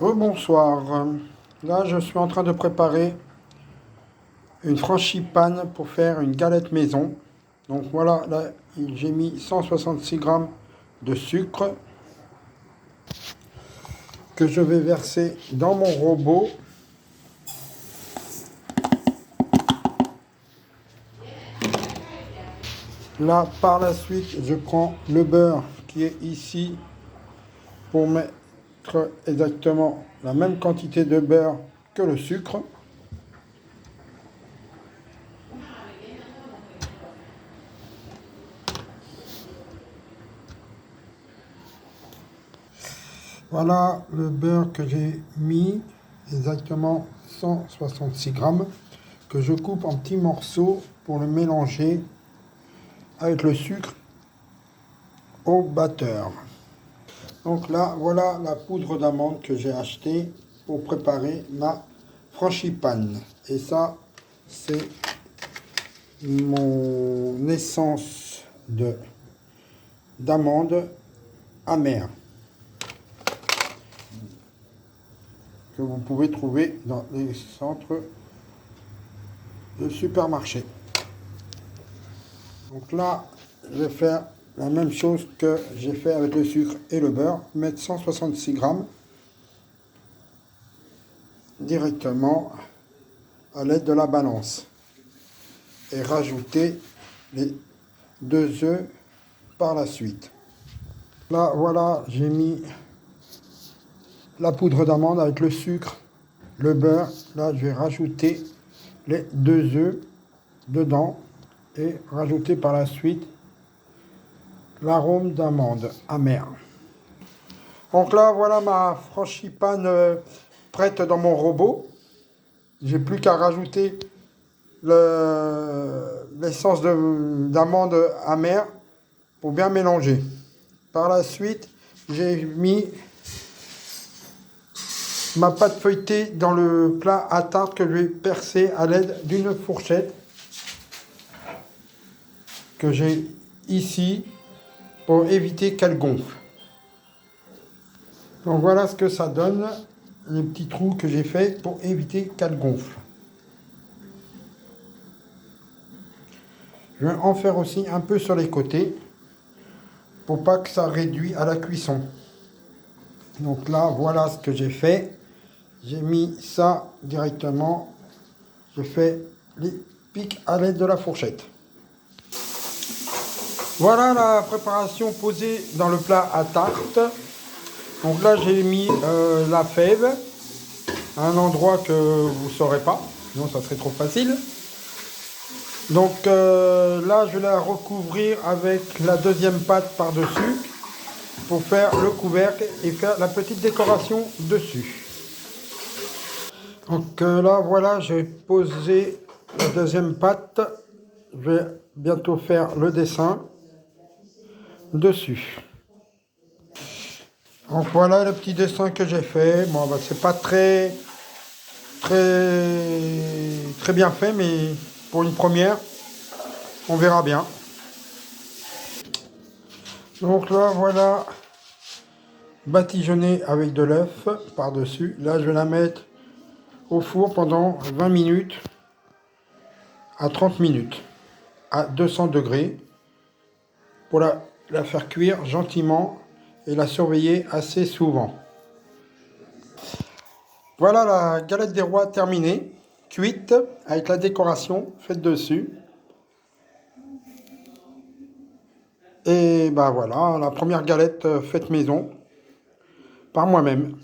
Bonsoir. Là, je suis en train de préparer une frangipane pour faire une galette maison. Donc voilà, là, j'ai mis 166 grammes de sucre que je vais verser dans mon robot. Là, par la suite, je prends le beurre qui est ici pour mettre exactement la même quantité de beurre que le sucre. Voilà le beurre que j'ai mis, exactement 166 grammes, que je coupe en petits morceaux pour le mélanger avec le sucre au batteur. Donc là, voilà la poudre d'amande que j'ai achetée pour préparer ma frangipane. Et ça, c'est mon essence d'amande amère, que vous pouvez trouver dans les centres de supermarché. Donc là, je vais faire la même chose que j'ai fait avec le sucre et le beurre, mettre 166 grammes directement à l'aide de la balance et rajouter les 2 œufs par la suite. Là, voilà, j'ai mis la poudre d'amande avec le sucre, le beurre. Là, je vais rajouter les 2 œufs dedans et rajouter par la suite l'arôme d'amande amère. Donc là, voilà ma frangipane prête dans mon robot. J'ai plus qu'à rajouter l'essence d'amande amère pour bien mélanger. Par la suite, j'ai mis ma pâte feuilletée dans le plat à tarte que je vais percer à l'aide d'une fourchette que j'ai ici pour éviter qu'elle gonfle. Donc voilà ce que ça donne, les petits trous que j'ai fait pour éviter qu'elle gonfle. Je vais en faire aussi un peu sur les côtés pour pas que ça réduise à la cuisson. Donc là, voilà ce que j'ai fait. J'ai mis ça directement. Je fais les pics à l'aide de la fourchette. Voilà la préparation posée dans le plat à tarte. Donc là, j'ai mis la fève à un endroit que vous ne saurez pas, sinon ça serait trop facile. Donc là, je vais la recouvrir avec la deuxième pâte par-dessus pour faire le couvercle et faire la petite décoration dessus. Donc là, voilà, j'ai posé la deuxième pâte. Je vais bientôt faire le dessin dessus. Donc voilà le petit dessin que j'ai fait. Bon, bah, c'est pas très bien fait, mais pour une première, on verra bien. Donc là, voilà, badigeonné avec de l'œuf par-dessus. Là, je vais la mettre au four pendant 20 minutes à 30 minutes à 200 degrés pour la faire cuire gentiment et la surveiller assez souvent. Voilà la galette des rois terminée, cuite avec la décoration faite dessus. Et ben voilà, la première galette faite maison par moi-même.